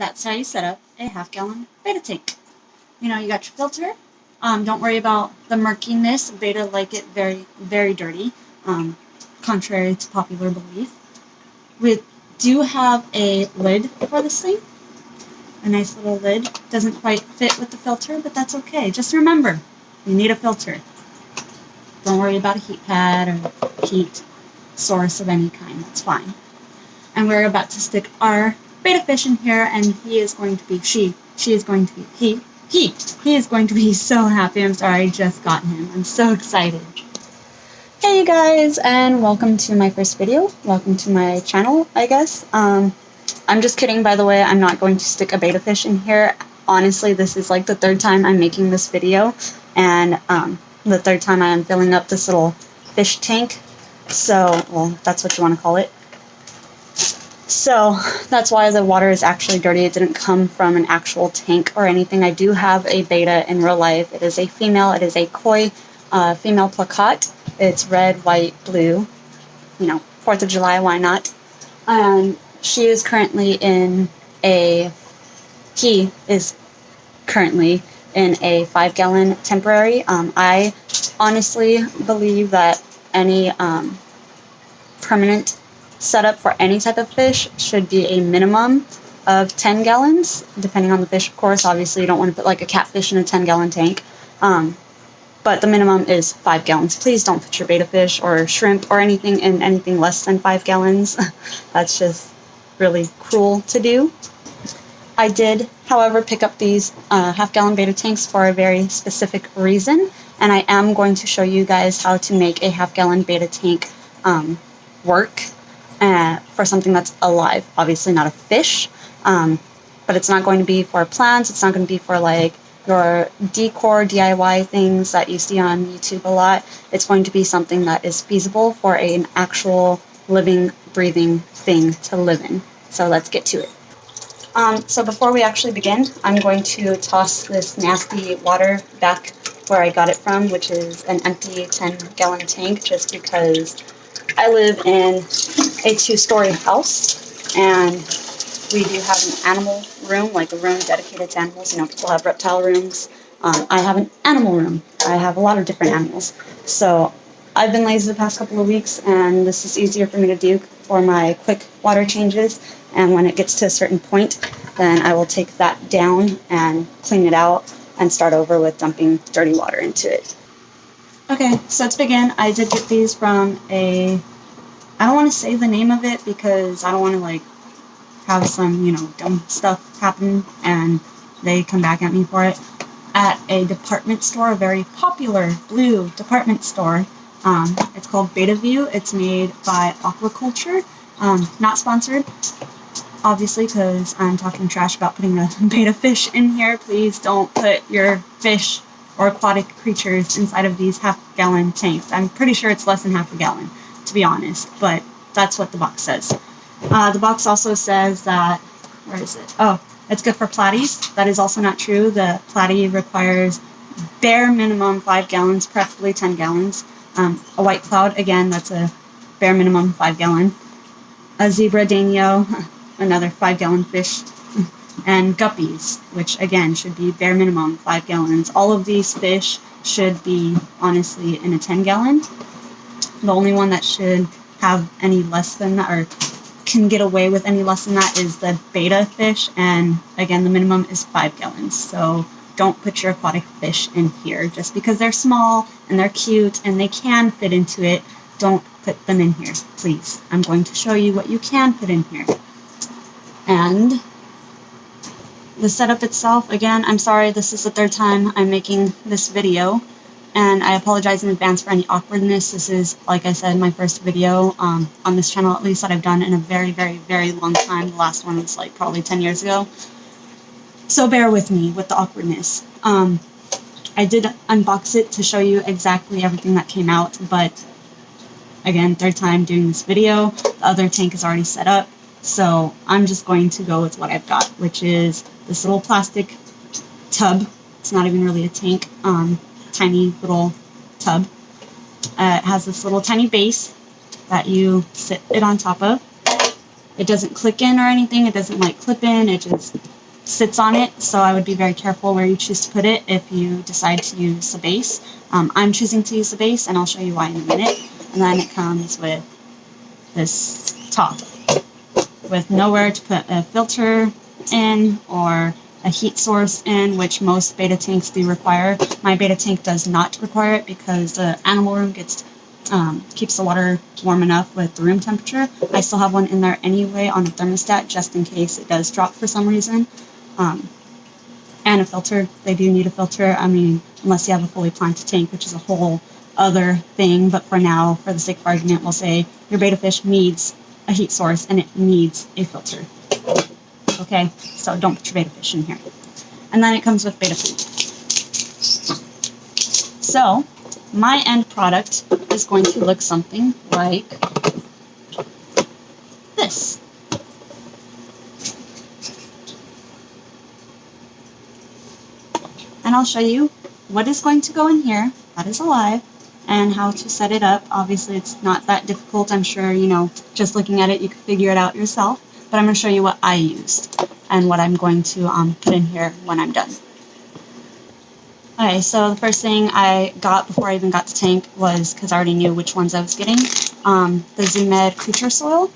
that's how you set up a half-gallon Betta tank. You know, you got your filter. Don't worry about the murkiness. Betta like it very, very dirty, contrary to popular belief. We do have a lid for this thing. A nice little lid. Doesn't quite fit with the filter, but that's okay. Just remember, you need a filter. Don't worry about a heat pad or heat source of any kind. That's fine. And we're about to stick our Betta fish in here, and he is going to be, he is going to be so happy. I'm sorry, I just got him. I'm so excited. Hey you guys, and welcome to my first video. Welcome to my channel, I guess. I'm just kidding, by the way. I'm not going to stick a Betta fish in here. Honestly, this is like the third time I'm making this video, and the third time I am filling up this little fish tank. So, well, that's what you want to call it. So that's why the water is actually dirty. It didn't come from an actual tank or anything. I do have a Betta in real life. It is a female. It is a koi female plakat. It's red, white, blue. You know, 4th of July, why not? And he is currently in a 5-gallon temporary. I honestly believe that any permanent setup for any type of fish should be a minimum of 10 gallons, depending on the fish, of course. Obviously, you don't want to put like a catfish in a 10-gallon tank, but the minimum is 5 gallons. Please don't put your Betta fish or shrimp or anything in anything less than 5 gallons. That's just really cruel to do. I did, however, pick up these half-gallon Betta tanks for a very specific reason, and I am going to show you guys how to make a half-gallon Betta tank work for something that's alive. Obviously not a fish, but it's not going to be for plants. It's not going to be for like your decor DIY things that you see on YouTube a lot. It's going to be something that is feasible for an actual living, breathing thing to live in. So let's get to it. So before we actually begin, I'm going to toss this nasty water back where I got it from, which is an empty 10-gallon tank, just because I live in a 2-story house, and we do have an animal room, like a room dedicated to animals. You know, people have reptile rooms. I have an animal room. I have a lot of different animals. So I've been lazy the past couple of weeks, and this is easier for me to do for my quick water changes. And when it gets to a certain point, then I will take that down and clean it out and start over with dumping dirty water into it. Okay, so to begin, I did get these from I don't want to say the name of it because I don't want to like have some, you know, dumb stuff happen and they come back at me for it. At a department store, a very popular blue department store. It's called Betta View. It's made by Aquaculture. Not sponsored, obviously, because I'm talking trash about putting a Betta fish in here. Please don't put your fish or aquatic creatures inside of these half-gallon tanks. I'm pretty sure it's less than half a gallon, to be honest, but that's what the box says. The box also says that, where is it? Oh, it's good for platies. That is also not true. The platy requires bare minimum 5 gallons, preferably 10 gallons. A white cloud, again, that's a bare minimum 5-gallon. A zebra danio, another 5-gallon fish. And guppies, which again should be bare minimum 5 gallons. All of these fish should be honestly in a 10-gallon. The only one that should have any less than that, or can get away with any less than that, is the Betta fish, and again the minimum is 5 gallons. So don't put your aquatic fish in here just because they're small and they're cute and they can fit into it. Don't put them in here, please. I'm going to show you what you can put in here. And the setup itself, again, I'm sorry, this is the third time I'm making this video, and I apologize in advance for any awkwardness. This is, like I said, my first video on this channel, at least, that I've done in a very, very, very long time. The last one was like probably 10 years ago. So bear with me with the awkwardness. I did unbox it to show you exactly everything that came out, but again, third time doing this video. The other tank is already set up. So I'm just going to go with what I've got, which is this little plastic tub. It's not even really a tank, tiny little tub. It has this little tiny base that you sit it on top of. it doesn't click in or anything. It doesn't like clip in. It just sits on it. So I would be very careful where you choose to put it if you decide to use the base. I'm choosing to use the base, and I'll show you why in a minute. And then it comes with this top with nowhere to put a filter in or a heat source in, which most Betta tanks do require. My Betta tank does not require it because the animal room gets keeps the water warm enough with the room temperature. I still have one in there anyway on a thermostat just in case it does drop for some reason. And a filter. They do need a filter. I mean, unless you have a fully planted tank, which is a whole other thing. But for now, for the sake of argument, we'll say your Betta fish needs a heat source and it needs a filter. Okay, so don't put your Betta fish in here. And then it comes with Betta food. So my end product is going to look something like this. And I'll show you what is going to go in here that is alive and how to set it up. Obviously, it's not that difficult. I'm sure, you know, just looking at it, you can figure it out yourself. But I'm going to show you what I used and what I'm going to put in here when I'm done. Okay, so the first thing I got before I even got the tank was, because I already knew which ones I was getting, the Zoo-Med Creature Soil.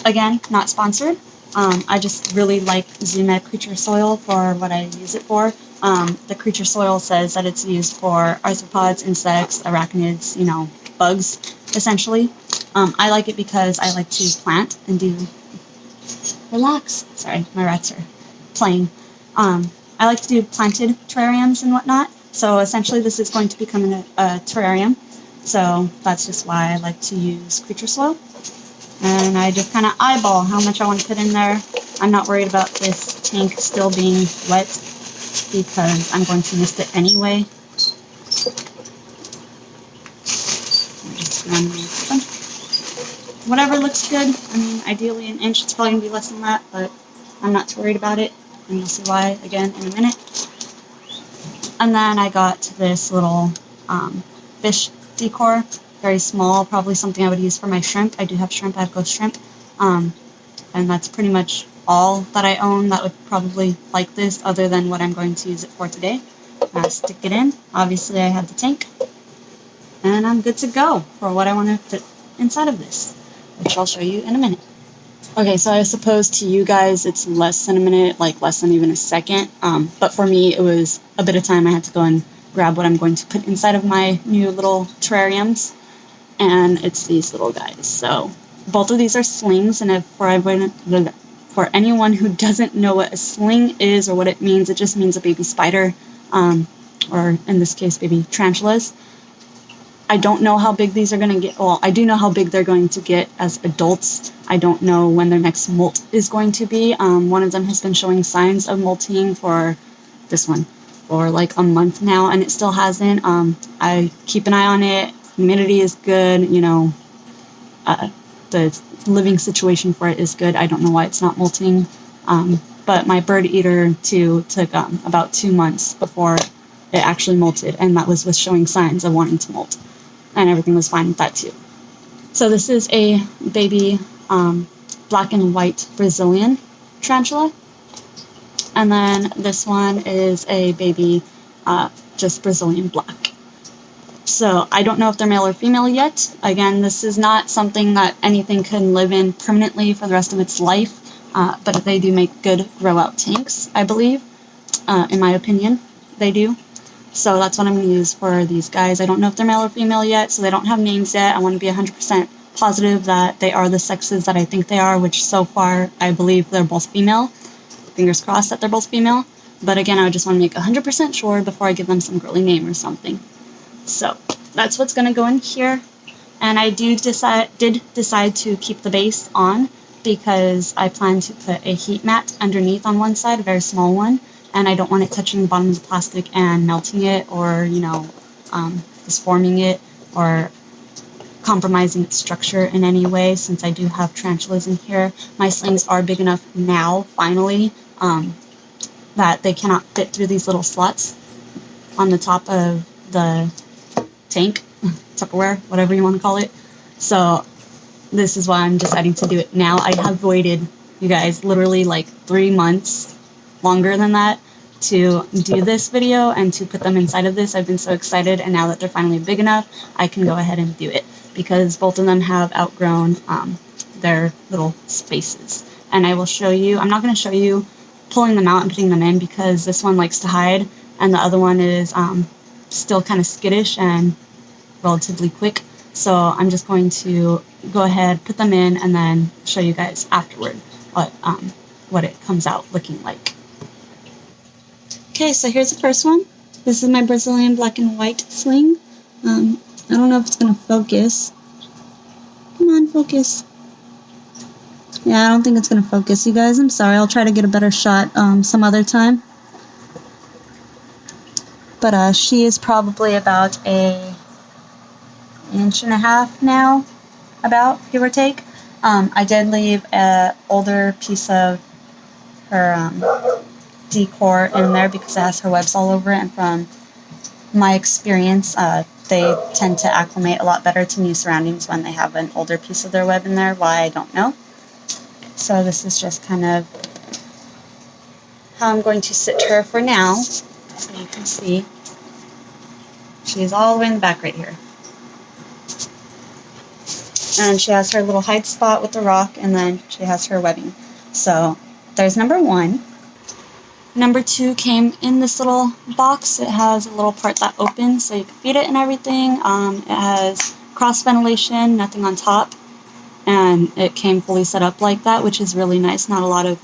Again, not sponsored. I just really like Zoo-Med Creature Soil for what I use it for. The Creature Soil says that it's used for arthropods, insects, arachnids, you know, bugs, essentially. I like it because I like to plant and do... Relax. Sorry, my rats are playing. I like to do planted terrariums and whatnot. So essentially this is going to become a terrarium. So that's just why I like to use Creature Soil. And I just kind of eyeball how much I want to put in there. I'm not worried about this tank still being wet because I'm going to mist it anyway. Whatever looks good. I mean, ideally an inch. It's probably going to be less than that, but I'm not too worried about it. And you'll see why again in a minute. And then I got this little fish decor. Very small, probably something I would use for my shrimp. I do have shrimp, I have ghost shrimp. And that's pretty much all that I own that would probably like this, other than what I'm going to use it for today. Stick it in. Obviously I have the tank. And I'm good to go for what I want to put inside of this, which I'll show you in a minute. Okay, so I suppose to you guys it's less than a minute, like less than even a second. But for me it was a bit of time. I had to go and grab what I'm going to put inside of my new little terrariums. And it's these little guys. So both of these are slings, and for anyone who doesn't know what a sling is or what it means, it just means a baby spider, or in this case, baby tarantulas. I don't know how big these are going to get. Well, I do know how big they're going to get as adults. I don't know when their next molt is going to be. One of them has been showing signs of molting for this one for like a month now, and it still hasn't. I keep an eye on it. Humidity is good, you know, the living situation for it is good. I don't know why it's not molting, but my bird eater too took about 2 months before it actually molted, and that was with showing signs of wanting to molt, and everything was fine with that too. So this is a baby black and white Brazilian tarantula, and then this one is a baby just Brazilian black. So I don't know if they're male or female yet. Again, this is not something that anything can live in permanently for the rest of its life, but they do make good grow-out tanks, I believe. In my opinion, they do. So that's what I'm going to use for these guys. I don't know if they're male or female yet, so they don't have names yet. I want to be 100% positive that they are the sexes that I think they are, which so far I believe they're both female. Fingers crossed that they're both female. But again, I just want to make 100% sure before I give them some girly name or something. So that's what's going to go in here. And I did decide to keep the base on because I plan to put a heat mat underneath on one side, a very small one, and I don't want it touching the bottom of the plastic and melting it, or, you know, disforming it or compromising its structure in any way, since I do have tarantulas in here. My slings are big enough now, finally, that they cannot fit through these little slots on the top of the tank, Tupperware, whatever you want to call it. So this is why I'm deciding to do it now. I have waited, you guys, literally like 3 months, longer than that, to do this video and to put them inside of this. I've been so excited, and now that they're finally big enough, I can go ahead and do it because both of them have outgrown their little spaces. And I will show you, I'm not going to show you pulling them out and putting them in because this one likes to hide and the other one is still kind of skittish and relatively quick. So I'm just going to go ahead, put them in, and then show you guys afterward what it comes out looking like. Okay, so here's the first one. This is my Brazilian black and white sling. I don't know if it's going to focus. Come on, focus. Yeah, I don't think it's going to focus, you guys. I'm sorry. I'll try to get a better shot some other time. But she is probably about an inch and a half now, about, give or take. I did leave an older piece of her decor in there because it has her webs all over it, and from my experience, they tend to acclimate a lot better to new surroundings when they have an older piece of their web in there. Why, I don't know. So this is just kind of how I'm going to sit her for now. So you can see she's all the way in the back right here. And she has her little hide spot with the rock, and then she has her webbing. So there's number one. Number two came in this little box. It has a little part that opens so you can feed it and everything. It has cross ventilation, nothing on top. And it came fully set up like that, which is really nice. Not a lot of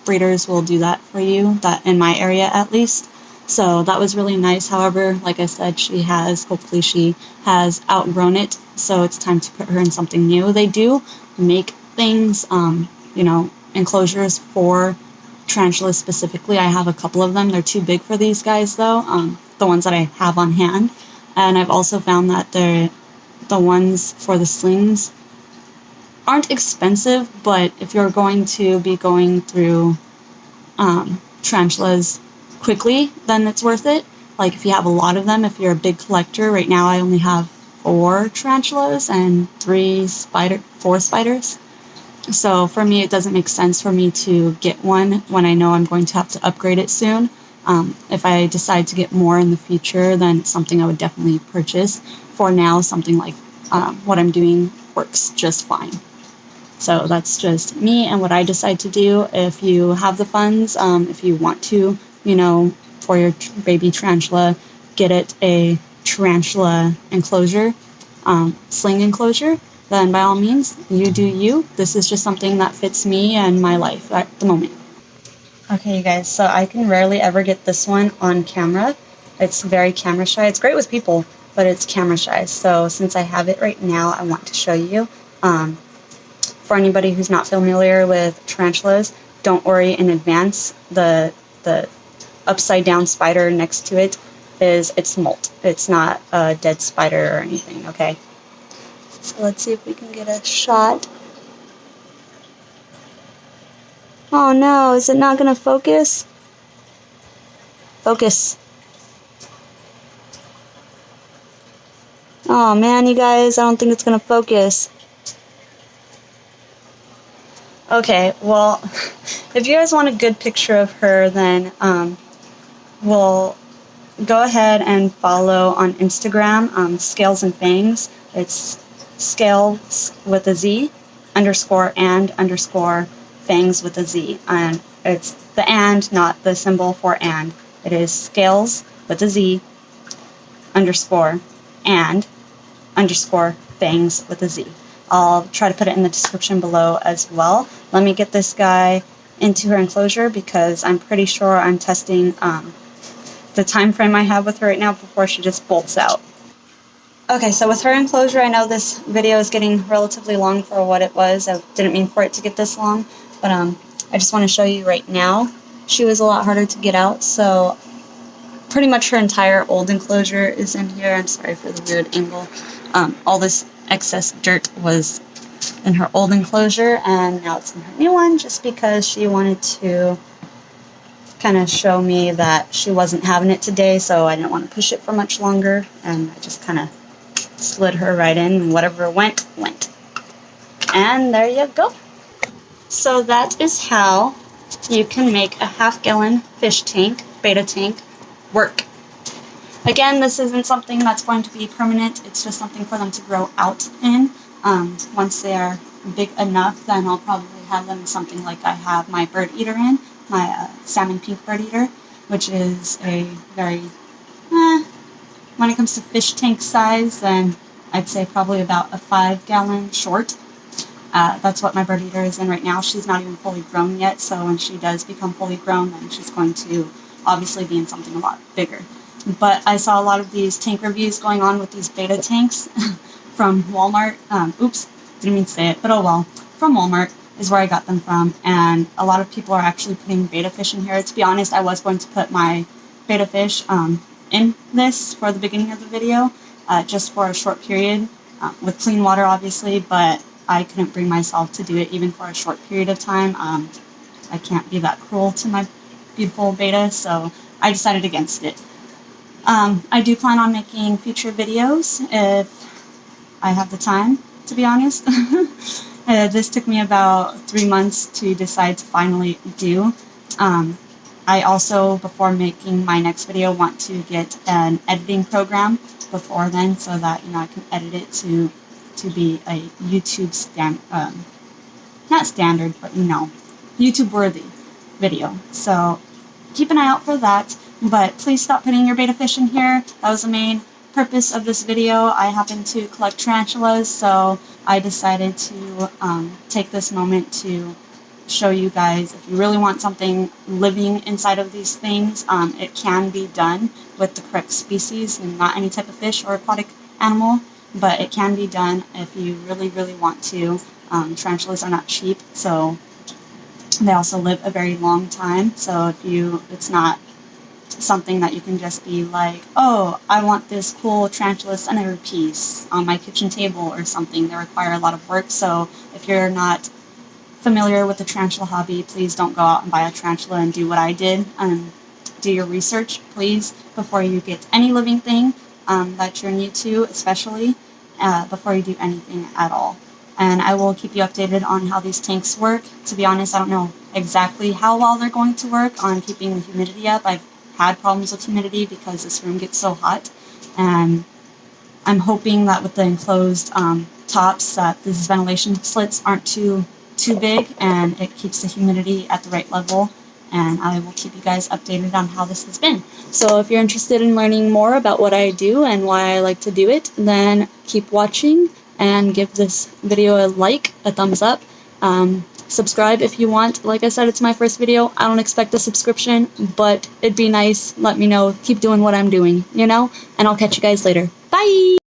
breeders will do that for you, that in my area at least. So that was really nice. However, like I said, hopefully she has outgrown it, so it's time to put her in something new. They do make things, enclosures for tarantulas specifically. I have a couple of them. They're too big for these guys though, the ones that I have on hand. And I've also found that the ones for the slings aren't expensive, but if you're going to be going through tarantulas quickly, then it's worth it. Like if you have a lot of them, if you're a big collector. Right now I only have 4 tarantulas and 4 spiders. So for me, it doesn't make sense for me to get one when I know I'm going to have to upgrade it soon. If I decide to get more in the future, then it's something I would definitely purchase. For now, something like what I'm doing works just fine. So that's just me and what I decide to do. If you have the funds, if you want to, for your baby tarantula, get it a tarantula enclosure, sling enclosure, then by all means, you do you. This is just something that fits me and my life at the moment. Okay, you guys, so I can rarely ever get this one on camera. It's very camera shy. It's great with people, but it's camera shy. So since I have it right now, I want to show you. For anybody who's not familiar with tarantulas, don't worry in advance. The upside down spider next to it it's molt. It's not a dead spider or anything, okay? So let's see if we can get a shot. Oh no, is it not going to focus? Focus. Oh man, you guys, I don't think it's going to focus. Okay, well, if you guys want a good picture of her, then we'll go ahead and follow on Instagram, Scales and Fangs. It's scales with a Z, _and_ fangs with a Z. And it's the and, not the symbol for and. It is scales with a Z, _and_ fangs with a Z. I'll try to put it in the description below as well. Let me get this guy into her enclosure because I'm pretty sure I'm testing the time frame I have with her right now before she just bolts out. Okay, so with her enclosure, I know this video is getting relatively long for what it was. I didn't mean for it to get this long, but I just want to show you right now. She was a lot harder to get out, so pretty much her entire old enclosure is in here. I'm sorry for the weird angle. All this excess dirt was in her old enclosure, and now it's in her new one just because she wanted to kind of show me that she wasn't having it today, so I didn't want to push it for much longer, and I just kind of slid her right in, and whatever went, went. And there you go. So that is how you can make a half-gallon fish tank, Betta tank, work. Again, this isn't something that's going to be permanent. It's just something for them to grow out in. Once they are big enough, then I'll probably have them something like I have my bird eater in, my salmon pink bird eater, which is a very, when it comes to fish tank size, then I'd say probably about a 5-gallon short. That's what my bird eater is in right now. She's not even fully grown yet, so when she does become fully grown, then she's going to obviously be in something a lot bigger. But I saw a lot of these tank reviews going on with these Betta tanks from Walmart. Oops, didn't mean to say it, but oh well. From Walmart is where I got them from, and a lot of people are actually putting betta fish in here. To be honest, I was going to put my betta fish in this for the beginning of the video, just for a short period, with clean water obviously, but I couldn't bring myself to do it even for a short period of time. I can't be that cruel to my beautiful betta, so I decided against it. I do plan on making future videos if I have the time, to be honest. This took me about 3 months to decide to finally do. I also, before making my next video, want to get an editing program before then, so that I can edit it to be a YouTube not standard, but YouTube worthy video. So keep an eye out for that. But please stop putting your betta fish in here. That was the main purpose of this video. I happen to collect tarantulas, so I decided to take this moment to show you guys, if you really want something living inside of these things, it can be done with the correct species and not any type of fish or aquatic animal, but it can be done if you really, really want to. Tarantulas are not cheap, so they also live a very long time, so it's not something that you can just be like, oh, I want this cool tarantula centerpiece on my kitchen table or something. They require a lot of work, so if you're not familiar with the tarantula hobby, please don't go out and buy a tarantula and do what I did. Do your research, please, before you get any living thing that you're new to, especially before you do anything at all. And I will keep you updated on how these tanks work. To be honest, I don't know exactly how well they're going to work on keeping the humidity up. I've had problems with humidity because this room gets so hot, and I'm hoping that with the enclosed tops that these ventilation slits aren't too big and it keeps the humidity at the right level, and I will keep you guys updated on how this has been. So if you're interested in learning more about what I do and why I like to do it, then keep watching and give this video a like, a thumbs up. Subscribe if you want. Like I said, it's my first video. I don't expect a subscription, but it'd be nice. Let me know. Keep doing what I'm doing, and I'll catch you guys later. Bye!